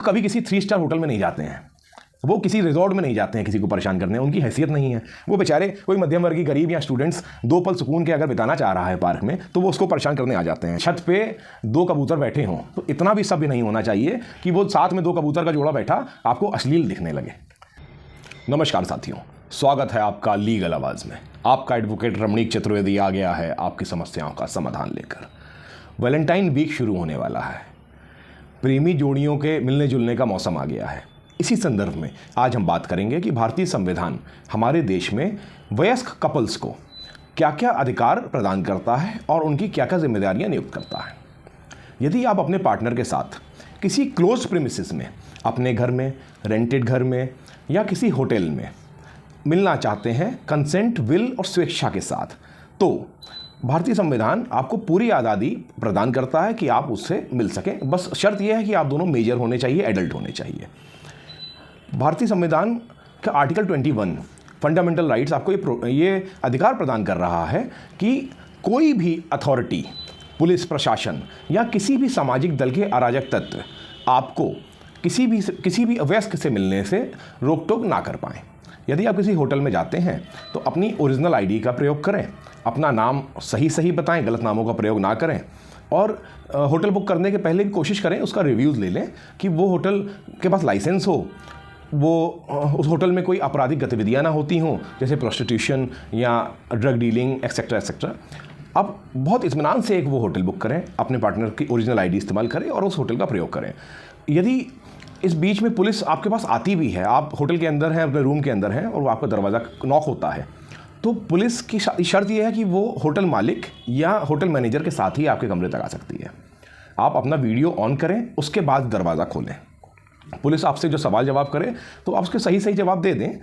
कभी किसी 3 star hotel में नहीं जाते हैं, वो किसी रिजॉर्ट में नहीं जाते हैं किसी को परेशान करने, उनकी हैसियत नहीं है। वो बेचारे कोई मध्यम वर्गीय गरीब या स्टूडेंट्स 2 पल सुकून के अगर बिताना चाह रहा है पार्क में, तो वो उसको परेशान करने आ जाते हैं। छत पे 2 कबूतर बैठे हों तो इतना भी सभ्य नहीं होना चाहिए कि वो साथ में 2 कबूतर का जोड़ा बैठा आपको अश्लील दिखने लगे। नमस्कार साथियों, स्वागत है आपका लीगल आवाज़ में। आपका एडवोकेट रमणीक चतुर्वेदी आ गया है आपकी समस्याओं का समाधान लेकर। वैलेंटाइन वीक शुरू होने वाला है, प्रेमी जोड़ियों के मिलने जुलने का मौसम आ गया है। इसी संदर्भ में आज हम बात करेंगे कि भारतीय संविधान हमारे देश में वयस्क कपल्स को क्या क्या अधिकार प्रदान करता है और उनकी क्या क्या जिम्मेदारियां नियुक्त करता है। यदि आप अपने पार्टनर के साथ किसी क्लोज प्रीमिसेस में, अपने घर में, रेंटेड घर में या किसी होटल में मिलना चाहते हैं कंसेंट, विल और स्वेच्छा के साथ, तो भारतीय संविधान आपको पूरी आज़ादी प्रदान करता है कि आप उससे मिल सकें। बस शर्त यह है कि आप दोनों मेजर होने चाहिए, एडल्ट होने चाहिए। भारतीय संविधान का आर्टिकल 21 फंडामेंटल राइट्स आपको ये अधिकार प्रदान कर रहा है कि कोई भी अथॉरिटी, पुलिस प्रशासन या किसी भी सामाजिक दल के अराजक तत्व आपको किसी भी अवयस्क से मिलने से रोक टोक ना कर पाएँ। यदि आप किसी होटल में जाते हैं तो अपनी ओरिजिनल आईडी का प्रयोग करें, अपना नाम सही बताएं, गलत नामों का प्रयोग ना करें और होटल बुक करने के पहले भी कोशिश करें उसका रिव्यूज़ ले लें कि वो होटल के पास लाइसेंस हो, वो उस होटल में कोई आपराधिक गतिविधियां ना होती हों, जैसे प्रोस्टिट्यूशन या ड्रग डीलिंग एक्सेट्रा एक्सेट्रा। अब बहुत इत्मीनान से एक वो होटल बुक करें, अपने पार्टनर की ओरिजिनल आईडी इस्तेमाल करें और उस होटल का प्रयोग करें। यदि इस बीच में पुलिस आपके पास आती भी है, आप होटल के अंदर हैं, अपने रूम के अंदर हैं और वो आपका दरवाज़ा नॉक होता है, तो पुलिस की शर्त यह है कि वो होटल मालिक या होटल मैनेजर के साथ ही आपके कमरे तक आ सकती है। आप अपना वीडियो ऑन करें, उसके बाद दरवाज़ा खोलें। पुलिस आपसे जो सवाल जवाब करे तो आप उसके सही जवाब दे दें।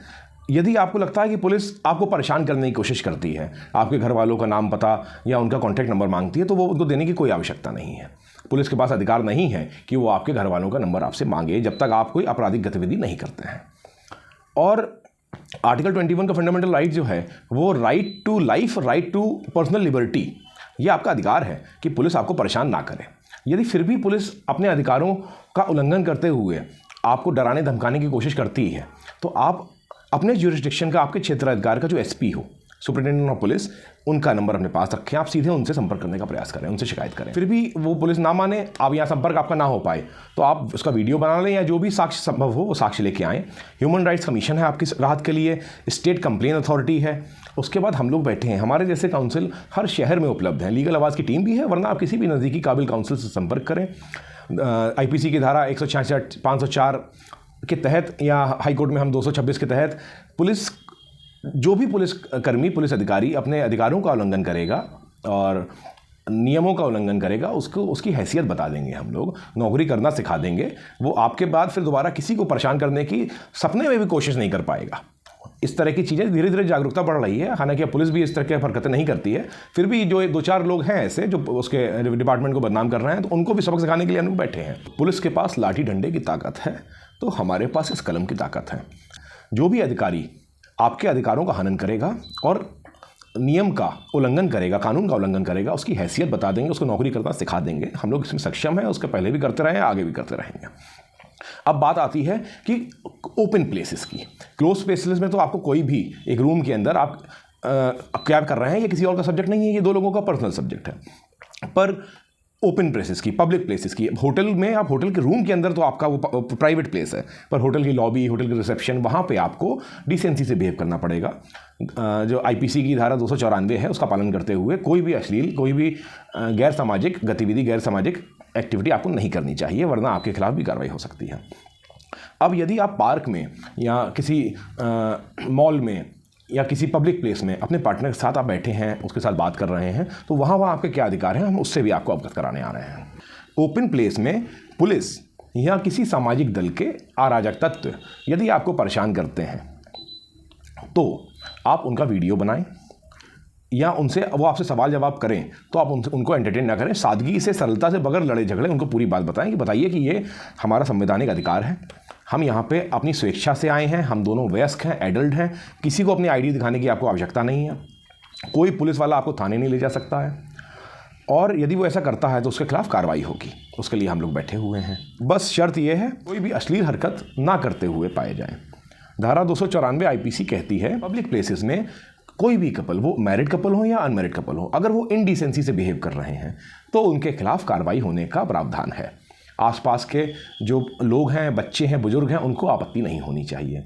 यदि आपको लगता है कि पुलिस आपको परेशान करने की कोशिश करती है, आपके घर वालों का नाम पता या उनका कॉन्टैक्ट नंबर मांगती है, तो वो उनको देने की कोई आवश्यकता नहीं है। पुलिस के पास अधिकार नहीं है कि वो आपके घर वालों का नंबर आपसे मांगे जब तक आप कोई आपराधिक गतिविधि नहीं करते हैं। और आर्टिकल 21 का फंडामेंटल राइट जो है वो right to life, right to personal liberty, ये आपका अधिकार है कि पुलिस आपको परेशान ना करे। यदि फिर भी पुलिस अपने अधिकारों का उल्लंघन करते हुए आपको डराने धमकाने की कोशिश करती है, तो आप अपने ज्यूरिसडिक्शन का, आपके क्षेत्राधिकार का जो एसपी हो, सुपरिटेंडेंट ऑफ पुलिस, उनका नंबर अपने पास रखें। आप सीधे उनसे संपर्क करने का प्रयास करें, उनसे शिकायत करें। फिर भी वो पुलिस ना माने, आप यहाँ संपर्क आपका ना हो पाए, तो आप उसका वीडियो बना लें या जो भी साक्ष्य संभव हो वो साक्ष्य लेके आएँ। ह्यूमन राइट्स कमीशन है आपकी राहत के लिए, स्टेट कंप्लेन अथॉरिटी है, उसके बाद हम लोग बैठे हैं। हमारे जैसे काउंसिल हर शहर में उपलब्ध हैं। लीगल आवाज़ की टीम भी है, वरना आप किसी भी नज़दीकी काबिल काउंसिल से संपर्क करें। आईपीसी की धारा 166, 504 के तहत या हाईकोर्ट में हम 226 के तहत जो भी पुलिसकर्मी, पुलिस अधिकारी अपने अधिकारों का उल्लंघन करेगा और नियमों का उल्लंघन करेगा, उसकी हैसियत बता देंगे। हम लोग नौकरी करना सिखा देंगे। वो आपके बाद फिर दोबारा किसी को परेशान करने की सपने में भी कोशिश नहीं कर पाएगा। इस तरह की चीज़ें धीरे धीरे जागरूकता बढ़ रही है। हालांकि पुलिस भी इस तरह की हरकतें नहीं करती है, फिर भी जो 2-4 लोग हैं ऐसे जो उसके डिपार्टमेंट को बदनाम कर रहे हैं, तो उनको भी सबक सिखाने के लिए हम लोग बैठे हैं। पुलिस के पास लाठी डंडे की ताकत है, तो हमारे पास इस कलम की ताकत है। जो भी अधिकारी आपके अधिकारों का हनन करेगा और नियम का उल्लंघन करेगा, कानून का उल्लंघन करेगा, उसकी हैसियत बता देंगे, उसको नौकरी करना सिखा देंगे। हम लोग इसमें सक्षम हैं, उसके पहले भी करते रहे हैं, आगे भी करते रहेंगे। अब बात आती है कि ओपन प्लेसेस की। क्लोज प्लेसेस में तो आपको कोई भी एक रूम के अंदर आप क्या कर रहे हैं, ये किसी और का सब्जेक्ट नहीं है, ये 2 लोगों का पर्सनल सब्जेक्ट है। पर ओपन प्लेसेस की, पब्लिक प्लेसेस की, होटल में, आप होटल के रूम के अंदर तो आपका वो प्राइवेट प्लेस है, पर होटल की लॉबी, होटल की रिसेप्शन, वहाँ पे आपको डिसेंसी से बिहेव करना पड़ेगा। जो आईपीसी की धारा 294 है उसका पालन करते हुए कोई भी अश्लील, कोई भी गैर सामाजिक गतिविधि, गैर सामाजिक एक्टिविटी आपको नहीं करनी चाहिए, वरना आपके खिलाफ भी कार्रवाई हो सकती है। अब यदि आप पार्क में या किसी मॉल में या किसी पब्लिक प्लेस में अपने पार्टनर के साथ आप बैठे हैं, उसके साथ बात कर रहे हैं, तो वहाँ आपके क्या अधिकार हैं, हम उससे भी आपको अवगत कराने आ रहे हैं। ओपन प्लेस में पुलिस या किसी सामाजिक दल के अराजक तत्व यदि आपको परेशान करते हैं, तो आप उनका वीडियो बनाएं या वो आपसे सवाल जवाब करें, तो आप उनको एंटरटेन ना करें। सादगी से, सरलता से, बगैर लड़े झगड़े उनको पूरी बात बताएं कि बताइए कि ये हमारा संवैधानिक अधिकार है, हम यहाँ पे अपनी स्वेच्छा से आए हैं, हम दोनों वयस्क हैं, एडल्ट हैं, किसी को अपनी आईडी दिखाने की आपको आवश्यकता नहीं है, कोई पुलिस वाला आपको थाने नहीं ले जा सकता है। और यदि वो ऐसा करता है तो उसके खिलाफ कार्रवाई होगी। उसके लिए हम लोग बैठे हुए हैं। बस शर्त यह है कोई भी अश्लील हरकत ना करते हुए पाए जाएं। धारा 294 आईपीसी कहती है पब्लिक प्लेसेस में कोई भी कपल, वो मैरिड कपल हो या अनमैरिड कपल हो, अगर वो इनडिसेंसी से बिहेव कर रहे हैं तो उनके खिलाफ कार्रवाई होने का प्रावधान है। आसपास के जो लोग हैं, बच्चे हैं, बुजुर्ग हैं, उनको आपत्ति नहीं होनी चाहिए।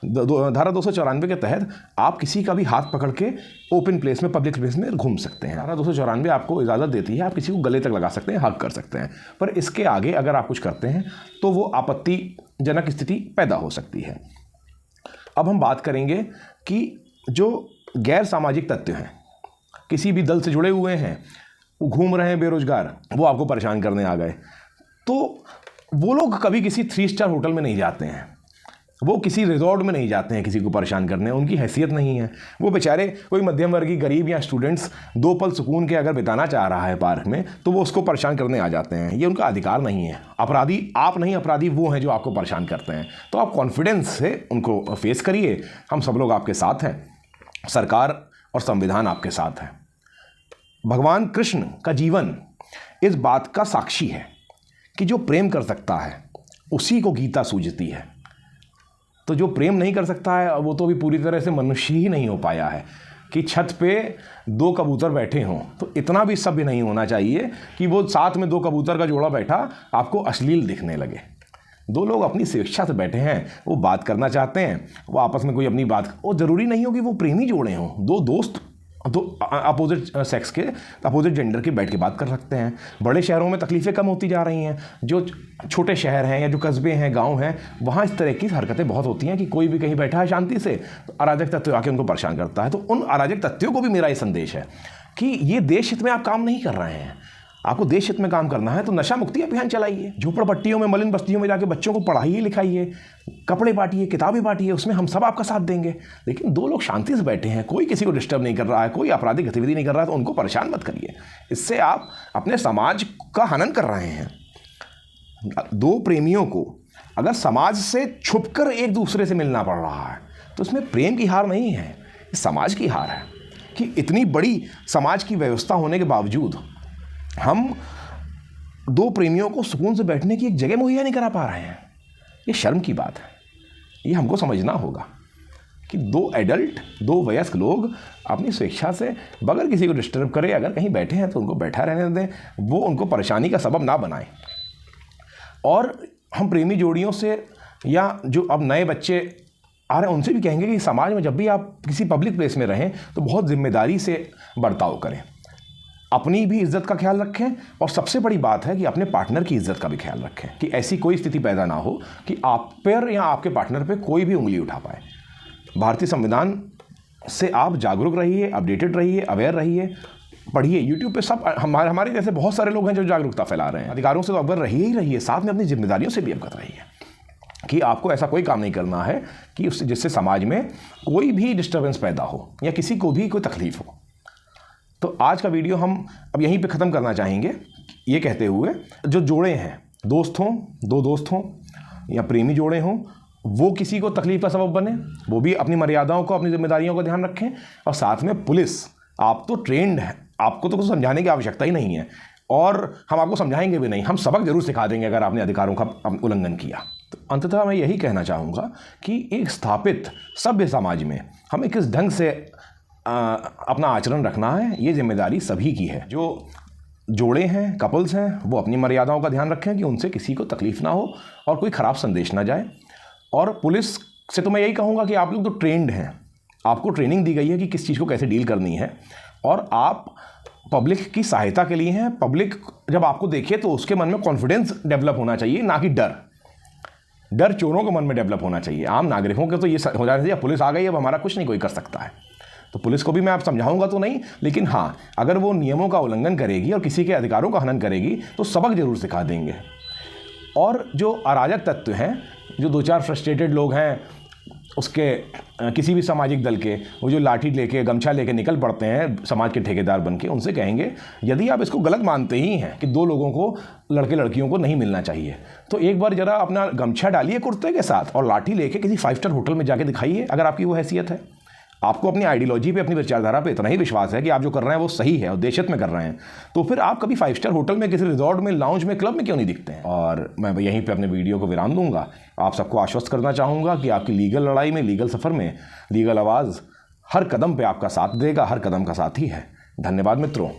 धारा 294 के तहत आप किसी का भी हाथ पकड़ के ओपन प्लेस में, पब्लिक प्लेस में घूम सकते हैं। धारा 294 आपको इजाज़त देती है आप किसी को गले तक लगा सकते हैं, हक कर सकते हैं, पर इसके आगे अगर आप कुछ करते हैं तो वो आपत्तिजनक स्थिति पैदा हो सकती है। अब हम बात करेंगे कि जो गैर सामाजिक तत्व हैं, किसी भी दल से जुड़े हुए हैं, वो घूम रहे हैं बेरोजगार, वो आपको परेशान करने आ गए, तो वो लोग कभी किसी 3 स्टार होटल में नहीं जाते हैं, वो किसी रिजॉर्ट में नहीं जाते हैं किसी को परेशान करने, उनकी हैसियत नहीं है। वो बेचारे कोई मध्यम वर्गीय गरीब या स्टूडेंट्स 2 पल सुकून के अगर बिताना चाह रहा है पार्क में तो वो उसको परेशान करने आ जाते हैं। ये उनका अधिकार नहीं है। अपराधी आप नहीं, अपराधी वो हैं जो आपको परेशान करते हैं। तो आप कॉन्फिडेंस से उनको फेस करिए। हम सब लोग आपके साथ हैं, सरकार और संविधान आपके साथ है। भगवान कृष्ण का जीवन इस बात का साक्षी है कि जो प्रेम कर सकता है उसी को गीता सूझती है। तो जो प्रेम नहीं कर सकता है वो तो अभी पूरी तरह से मनुष्य ही नहीं हो पाया है। कि छत पे 2 कबूतर बैठे हों तो इतना भी सभ्य नहीं होना चाहिए कि वो साथ में 2 कबूतर का जोड़ा बैठा आपको अश्लील दिखने लगे। 2 लोग अपनी स्वेच्छा से बैठे हैं, वो बात करना चाहते हैं, वो आपस में कोई अपनी बात, वो ज़रूरी नहीं हो कि वो प्रेमी जोड़े हों। 2 दोस्त, 2 अपोजिट सेक्स के, अपोजिट जेंडर के बैठ के बात कर सकते हैं। बड़े शहरों में तकलीफ़ें कम होती जा रही हैं। जो छोटे शहर हैं या जो कस्बे हैं, गांव हैं, वहाँ इस तरह की हरकतें बहुत होती हैं कि कोई भी कहीं बैठा है शांति से तो अराजक तत्व आके उनको परेशान करता है। तो उन अराजक तत्वों को भी मेरा ये संदेश है कि ये देश हित में आप काम नहीं कर रहे हैं। आपको देश हित में काम करना है तो नशा मुक्ति अभियान चलाइए, झोपड़पट्टियों में, मलिन बस्तियों में जाके बच्चों को पढ़ाइए लिखाइए, कपड़े बांटिए, किताबें बांटिए, उसमें हम सब आपका साथ देंगे। लेकिन 2 लोग शांति से बैठे हैं, कोई किसी को डिस्टर्ब नहीं कर रहा है, कोई आपराधिक गतिविधि नहीं कर रहा है, तो उनको परेशान मत करिए। इससे आप अपने समाज का हनन कर रहे हैं। 2 प्रेमियों को अगर समाज से छुपकर एक दूसरे से मिलना पड़ रहा है तो इसमें प्रेम की हार नहीं है, इस समाज की हार है कि इतनी बड़ी समाज की व्यवस्था होने के बावजूद हम 2 प्रेमियों को सुकून से बैठने की एक जगह मुहैया नहीं करा पा रहे हैं। ये शर्म की बात है। ये हमको समझना होगा कि 2 एडल्ट, 2 वयस्क लोग अपनी स्वेच्छा से बगैर किसी को डिस्टर्ब करे अगर कहीं बैठे हैं तो उनको बैठा रहने दें, वो उनको परेशानी का सबब ना बनाएं। और हम प्रेमी जोड़ियों से या जो अब नए बच्चे आ रहे हैं उनसे भी कहेंगे कि समाज में जब भी आप किसी पब्लिक प्लेस में रहें तो बहुत जिम्मेदारी से बर्ताव करें, अपनी भी इज्जत का ख्याल रखें और सबसे बड़ी बात है कि अपने पार्टनर की इज्जत का भी ख्याल रखें कि ऐसी कोई स्थिति पैदा ना हो कि आप पर या आपके पार्टनर पे कोई भी उंगली उठा पाए। भारतीय संविधान से आप जागरूक रहिए, अपडेटेड रहिए, अवेयर रहिए, पढ़िए। यूट्यूब पे सब हमारे जैसे बहुत सारे लोग हैं जो जागरूकता फैला रहे हैं। अधिकारों से तो अवगत रहिए ही रहिए, साथ में अपनी जिम्मेदारियों से भी अवगत रहिए कि आपको ऐसा कोई काम नहीं करना है कि उससे जिससे समाज में कोई भी डिस्टर्बेंस पैदा हो या किसी को भी कोई तकलीफ हो। तो आज का वीडियो हम अब यहीं पे ख़त्म करना चाहेंगे, ये कहते हुए जो जोड़े हैं, दोस्त हों, 2 दोस्त हों या प्रेमी जोड़े हों, वो किसी को तकलीफ का सबब बने, वो भी अपनी मर्यादाओं को, अपनी जिम्मेदारियों का ध्यान रखें। और साथ में पुलिस, आप तो ट्रेंड हैं, आपको तो कुछ समझाने की आवश्यकता ही नहीं है और हम आपको समझाएंगे भी नहीं, हम सबक जरूर सिखा देंगे अगर आपने अधिकारों का उल्लंघन किया। तो अंततः मैं यही कहना चाहूँगा कि एक स्थापित सभ्य समाज में हमें किस ढंग से अपना आचरण रखना है, ये जिम्मेदारी सभी की है। जो जोड़े हैं, कपल्स हैं, वो अपनी मर्यादाओं का ध्यान रखें कि उनसे किसी को तकलीफ ना हो और कोई ख़राब संदेश ना जाए। और पुलिस से तो मैं यही कहूँगा कि आप लोग तो ट्रेंड हैं, आपको ट्रेनिंग दी गई है कि किस चीज़ को कैसे डील करनी है और आप पब्लिक की सहायता के लिए हैं। पब्लिक जब आपको देखे तो उसके मन में कॉन्फिडेंस डेवलप होना चाहिए, ना कि डर। डर चोरों के मन में डेवलप होना चाहिए। आम नागरिकों के तो ये हो जाना चाहिए पुलिस आ गई, अब हमारा कुछ नहीं कोई कर सकता है। तो पुलिस को भी मैं आप समझाऊंगा तो नहीं, लेकिन हाँ, अगर वो नियमों का उल्लंघन करेगी और किसी के अधिकारों का हनन करेगी तो सबक जरूर सिखा देंगे। और जो अराजक तत्व हैं, जो 2-4 फ्रस्ट्रेटेड लोग हैं उसके किसी भी सामाजिक दल के, वो जो लाठी लेके, गमछा लेके निकल पड़ते हैं समाज के ठेकेदार बन के, उनसे कहेंगे यदि आप इसको गलत मानते ही हैं कि 2 लोगों को, लड़के लड़कियों को नहीं मिलना चाहिए, तो एक बार ज़रा अपना गमछा डालिए कुर्ते के साथ और लाठी लेके किसी 5 स्टार होटल में जाके दिखाइए अगर आपकी वो हैसियत है। आपको अपनी आइडियोलॉजी पे, अपनी विचारधारा पे इतना ही विश्वास है कि आप जो कर रहे हैं वो सही है और देशहित में कर रहे हैं, तो फिर आप कभी 5 स्टार होटल में, किसी रिजॉर्ट में, लाउंज में, क्लब में क्यों नहीं दिखते हैं। और मैं यहीं पे अपने वीडियो को विराम दूंगा। आप सबको आश्वस्त करना चाहूँगा कि आपकी लीगल लड़ाई में, लीगल सफ़र में लीगल आवाज़ हर कदम पे आपका साथ देगा, हर कदम का साथी है। धन्यवाद मित्रों।